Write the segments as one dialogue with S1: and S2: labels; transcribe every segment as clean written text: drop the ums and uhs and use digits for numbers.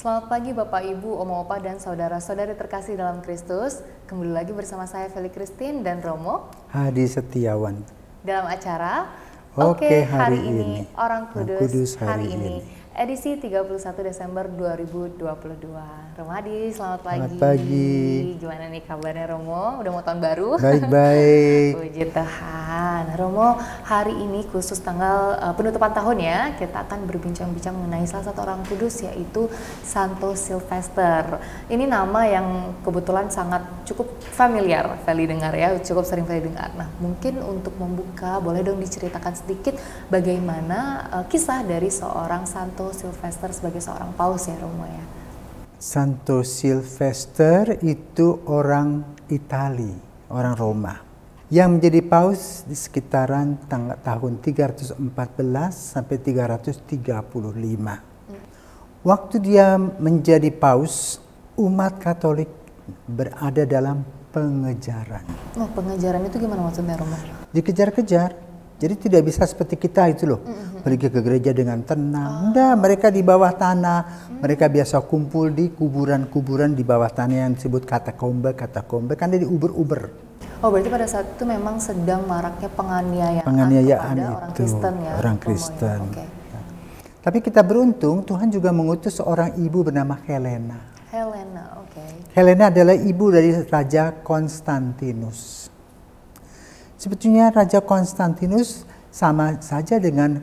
S1: Selamat pagi Bapak, Ibu, Oma, Opa, dan saudara-saudari terkasih dalam Kristus. Kembali lagi bersama saya Feli Christine dan Romo
S2: Hadi Setiawan.
S1: dalam acara
S2: Oke,
S1: hari
S2: hari
S1: ini
S2: ini.
S1: Orang Kudus, hari
S2: Hari
S1: ini.
S2: ini.
S1: Edisi 31 Desember 2022. Romo Hadi, selamat pagi.
S2: Selamat pagi.
S1: Gimana nih kabarnya Romo? Udah mau tahun baru?
S2: Baik-baik.
S1: Puji Tuhan. Romo, hari ini khusus tanggal penutupan tahun ya, kita akan berbincang-bincang mengenai salah satu orang kudus, yaitu Santo Sylvester. Ini nama yang kebetulan sangat cukup familiar Feli dengar ya, cukup sering Feli dengar. Nah, mungkin untuk membuka, boleh dong diceritakan sedikit bagaimana kisah dari seorang Santo Sylvester sebagai seorang paus ya Romo ya.
S2: Santo Sylvester itu orang Itali, orang Roma, yang menjadi paus di sekitaran tahun 314 sampai 335. Waktu dia menjadi paus, umat Katolik berada dalam pengejaran.
S1: Oh, pengejaran itu gimana maksudnya Romo?
S2: Dikejar-kejar. Jadi tidak bisa seperti kita itu loh, pergi ke gereja dengan tenang. Enggak, mereka di bawah tanah. Mereka biasa kumpul di kuburan-kuburan di bawah tanah yang disebut katakombe, kan dia diuber-uber.
S1: Oh, berarti pada saat itu memang sedang maraknya penganiayaan kepada orang
S2: itu,
S1: Kristen ya?
S2: orang
S1: Romo,
S2: Kristen.
S1: ya? Okay.
S2: Tapi kita beruntung, Tuhan juga mengutus seorang ibu bernama Helena.
S1: Helena, oke.
S2: Helena adalah ibu dari Raja Konstantinus. Sebetulnya Raja Konstantinus sama saja dengan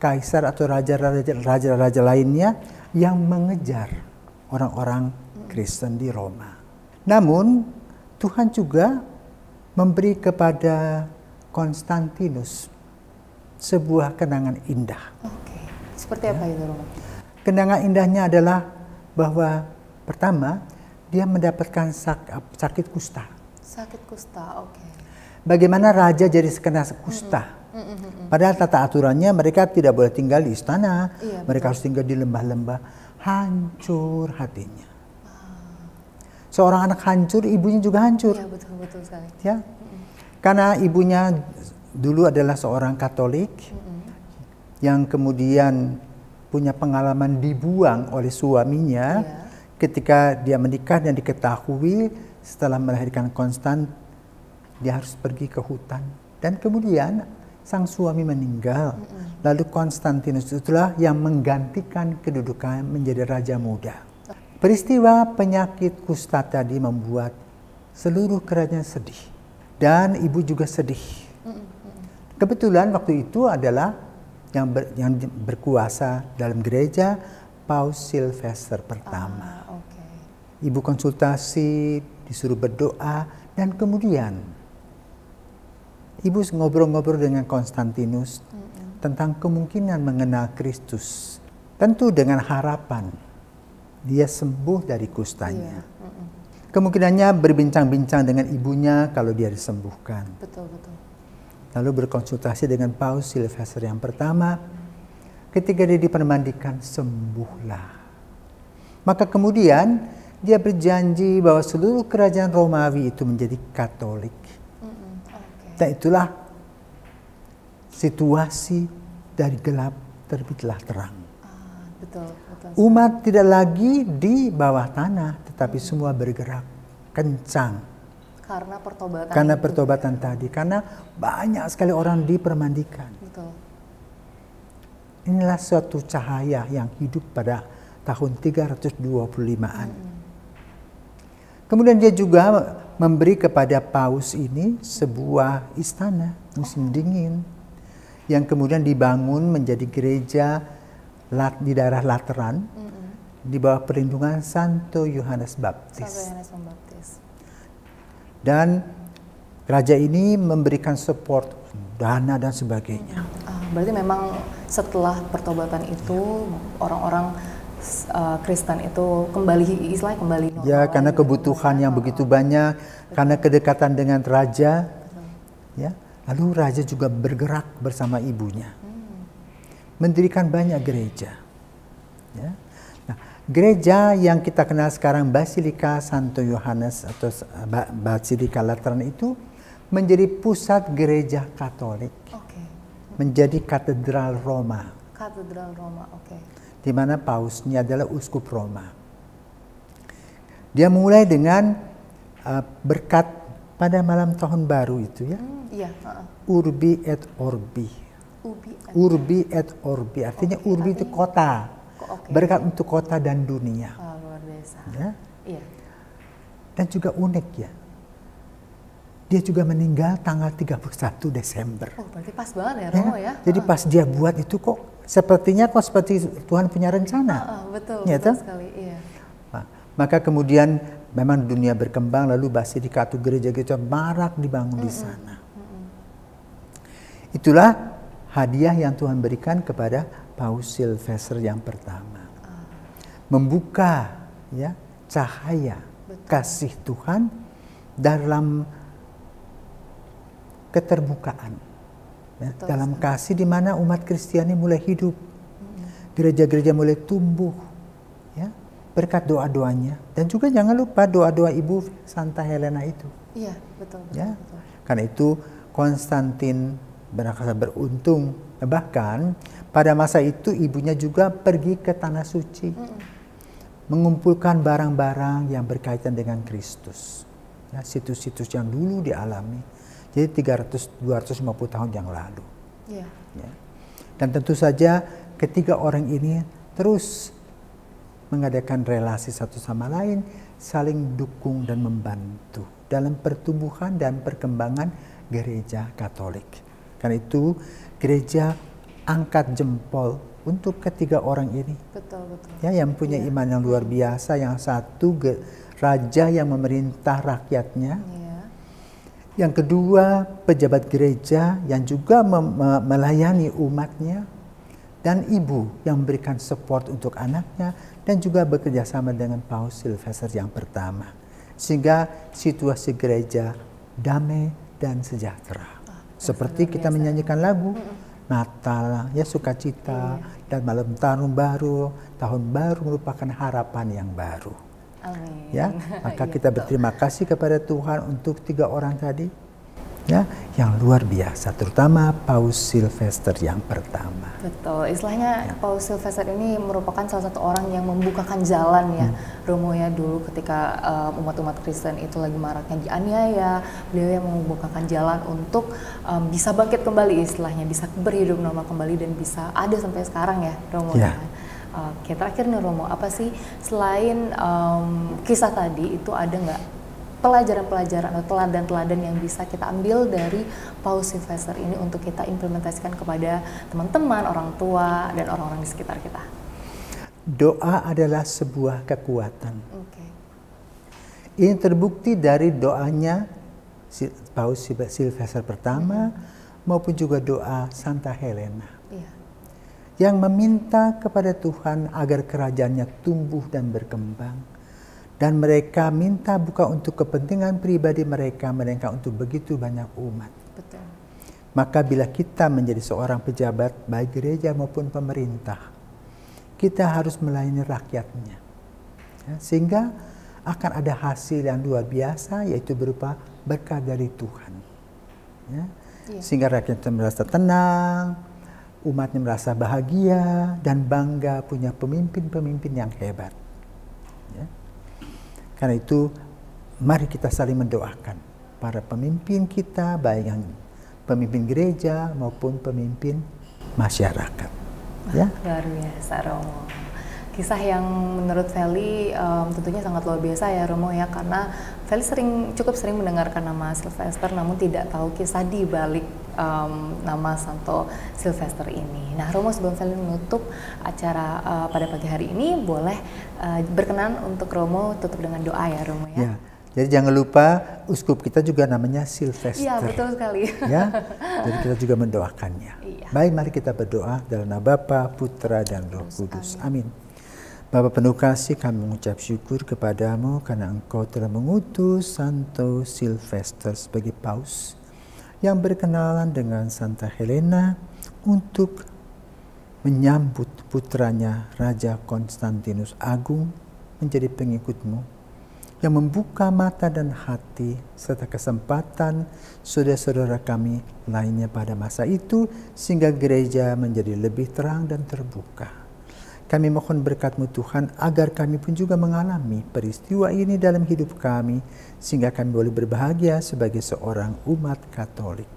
S2: kaisar atau raja-raja lainnya yang mengejar orang-orang Kristen di Roma. Namun Tuhan juga memberi kepada Konstantinus sebuah kenangan indah.
S1: Oke. Seperti apa itu, Romo?
S2: Kenangan indahnya adalah bahwa pertama dia mendapatkan sakit kusta.
S1: Sakit kusta, oke.
S2: Bagaimana raja jadi kena kusta? Padahal tata aturannya mereka tidak boleh tinggal di istana,
S1: Iya,
S2: mereka harus tinggal di lembah-lembah. Hancur hatinya. Seorang anak hancur, ibunya juga hancur.
S1: Iya, betul sekali.
S2: Ya, karena ibunya dulu adalah seorang Katolik yang kemudian punya pengalaman dibuang oleh suaminya ketika dia menikah dan diketahui setelah melahirkan Konstan. Dia harus pergi ke hutan. Dan kemudian sang suami meninggal. Lalu Konstantinus itulah yang menggantikan kedudukan menjadi raja muda. Peristiwa penyakit kusta tadi membuat seluruh kerajaan sedih. Dan ibu juga sedih. Kebetulan waktu itu adalah yang berkuasa dalam gereja Paus Sylvester pertama. Ibu konsultasi, disuruh berdoa, dan kemudian ibu ngobrol-ngobrol dengan Konstantinus tentang kemungkinan mengenal Kristus. Tentu dengan harapan dia sembuh dari kustanya. Kemungkinannya berbincang-bincang dengan ibunya kalau dia disembuhkan.
S1: Betul.
S2: Lalu berkonsultasi dengan Paus Sylvester yang pertama. Ketika dia dipermandikan, sembuhlah. Maka kemudian dia berjanji bahwa seluruh kerajaan Romawi itu menjadi Katolik. Dan itulah situasi dari gelap terbitlah terang.
S1: Betul.
S2: Umat tidak lagi di bawah tanah, tetapi semua bergerak kencang.
S1: Karena
S2: pertobatan tadi, karena banyak sekali orang dipermandikan.
S1: Betul.
S2: Inilah suatu cahaya yang hidup pada tahun 325-an. Kemudian dia juga memberi kepada paus ini sebuah istana musim dingin yang kemudian dibangun menjadi gereja di daerah Lateran di bawah perlindungan Santo Yohanes Baptis. Dan raja ini memberikan support dana dan sebagainya.
S1: Berarti memang setelah pertobatan itu orang-orang Kristen itu kembali normal.
S2: Ya, karena kebutuhan yang begitu banyak, karena kedekatan dengan raja. Ya, lalu raja juga bergerak bersama ibunya. Mendirikan banyak gereja. Ya. Nah, gereja yang kita kenal sekarang Basilika Santo Yohanes atau Basilika Lateran itu menjadi pusat gereja Katolik. Menjadi katedral Roma.
S1: Katedral Roma, oke.
S2: Di mana pausnya adalah uskup Roma. Dia mulai dengan berkat pada malam tahun baru itu ya.
S1: Iya.
S2: Urbi et Orbi. Urbi et Orbi, artinya Urbi itu kota. Berkat untuk kota dan dunia.
S1: Luar biasa.
S2: Ya.
S1: Iya.
S2: Dan juga unik ya. Dia juga meninggal tanggal 31 Desember.
S1: Oh, berarti pas banget ya Romo ya.
S2: Jadi pas dia buat itu kok sepertinya seperti Tuhan punya rencana.
S1: Betul,
S2: ya,
S1: betul sekali. Iya.
S2: Nah, maka kemudian memang dunia berkembang, lalu Basilika atau gereja-gereja marak dibangun di sana. Itulah hadiah yang Tuhan berikan kepada Paus Silvester yang pertama. Membuka ya cahaya kasih Tuhan dalam keterbukaan. Ya, dalam kasih di mana umat Kristiani mulai hidup. Gereja-gereja mulai tumbuh. Ya, berkat doa-doanya. Dan juga jangan lupa doa-doa Ibu Santa Helena itu.
S1: Iya, betul.
S2: Ya, karena itu Konstantin merasa beruntung. Bahkan pada masa itu ibunya juga pergi ke Tanah Suci. Mengumpulkan barang-barang yang berkaitan dengan Kristus. Ya, situs-situs yang dulu dialami. Jadi 250 tahun yang lalu.
S1: Yeah.
S2: Ya. Dan tentu saja ketiga orang ini terus mengadakan relasi satu sama lain, saling dukung dan membantu dalam pertumbuhan dan perkembangan gereja Katolik. Karena itu gereja angkat jempol untuk ketiga orang ini.
S1: Betul.
S2: Ya, yang punya iman yang luar biasa, yang satu raja yang memerintah rakyatnya. Yang kedua, pejabat gereja yang juga melayani umatnya. Dan ibu yang memberikan support untuk anaknya. Dan juga bekerja sama dengan Paus Silvester yang pertama. Sehingga situasi gereja damai dan sejahtera. Seperti kita menyanyikan lagu Natal, ya sukacita. Dan malam tahun baru merupakan harapan yang baru.
S1: Amin.
S2: Ya, maka kita berterima kasih kepada Tuhan untuk tiga orang tadi, ya, yang luar biasa, terutama Paus Silvester yang pertama.
S1: Betul, istilahnya Paus Silvester ini merupakan salah satu orang yang membukakan jalan ya, Romo ya, dulu ketika umat-umat Kristen itu lagi maraknya dianiaya, beliau yang membukakan jalan untuk bisa bangkit kembali, istilahnya bisa berhidup normal kembali dan bisa ada sampai sekarang ya, Romo ya. Oke, terakhir nih Romo, apa sih selain kisah tadi itu ada nggak pelajaran-pelajaran atau teladan-teladan yang bisa kita ambil dari Paus Silvester ini untuk kita implementasikan kepada teman-teman, orang tua, dan orang-orang di sekitar kita?
S2: Doa adalah sebuah kekuatan. Ini terbukti dari doanya Paus Silvester pertama maupun juga doa Santa Helena. Yang meminta kepada Tuhan agar kerajaannya tumbuh dan berkembang. Dan mereka minta bukan untuk kepentingan pribadi mereka, melainkan untuk begitu banyak umat.
S1: Betul.
S2: Maka bila kita menjadi seorang pejabat, baik gereja maupun pemerintah, kita harus melayani rakyatnya. Ya, sehingga akan ada hasil yang luar biasa, yaitu berupa berkat dari Tuhan. Ya, sehingga rakyatnya merasa tenang, umatnya merasa bahagia dan bangga punya pemimpin-pemimpin yang hebat. Ya. Karena itu, mari kita saling mendoakan para pemimpin kita, baik yang pemimpin gereja maupun pemimpin masyarakat. Ya.
S1: Luar biasa Romo. Kisah yang menurut Feli tentunya sangat luar biasa ya Romo ya, karena Feli cukup sering mendengarkan nama Silvester namun tidak tahu kisah di balik nama Santo Silvester ini. Nah Romo, sebelum Feli menutup acara pada pagi hari ini, boleh berkenan untuk Romo tutup dengan doa ya Romo ya.
S2: Ya. Jadi jangan lupa uskup kita juga namanya Silvester.
S1: Iya, betul sekali.
S2: Ya, jadi kita juga mendoakannya.
S1: Iya.
S2: Baik, mari kita berdoa dalam nama Bapa, Putra, dan Roh Kudus. Amin. Bapa penuh kasih, kami mengucap syukur kepadamu karena Engkau telah mengutus Santo Silvester sebagai paus yang berkenalan dengan Santa Helena untuk menyambut putranya Raja Konstantinus Agung menjadi pengikutmu, yang membuka mata dan hati serta kesempatan saudara-saudara kami lainnya pada masa itu, sehingga gereja menjadi lebih terang dan terbuka. Kami mohon berkat-Mu Tuhan agar kami pun juga mengalami peristiwa ini dalam hidup kami, sehingga kami boleh berbahagia sebagai seorang umat Katolik.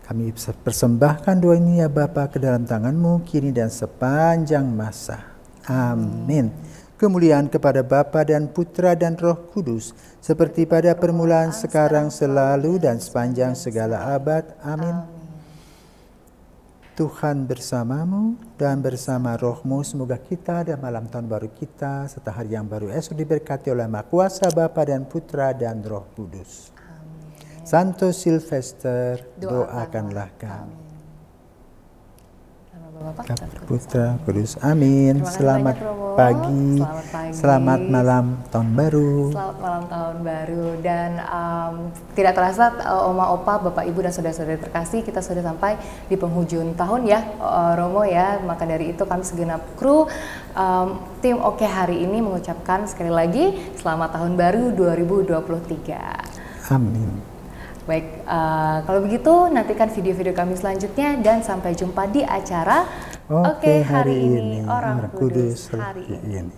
S2: Kami persembahkan doa ini ya Bapa ke dalam tangan-Mu kini dan sepanjang masa. Amin. Kemuliaan kepada Bapa dan Putra dan Roh Kudus, seperti pada permulaan, sekarang, selalu, dan sepanjang segala abad. Amin. Tuhan bersamamu dan bersama rohmu, semoga kita dan malam tahun baru kita serta hari yang baru esok diberkati oleh Maha Kuasa Bapa dan Putra dan Roh Kudus. Amin. Santo Silvester, doakanlah kami. Bapak, Putra, Kudus. Amin. Selamat pagi. Selamat malam tahun baru.
S1: Selamat malam tahun baru. Dan tidak terasa Oma, Opa, Bapak, Ibu, dan saudara-saudari terkasih, kita sudah sampai di penghujung tahun ya, Romo ya. Maka dari itu kami segenap kru tim Oke hari ini mengucapkan sekali lagi selamat tahun baru 2023.
S2: Amin.
S1: Baik, kalau begitu nantikan video-video kami selanjutnya dan sampai jumpa di acara Oke hari ini Orang Kudus hari ini.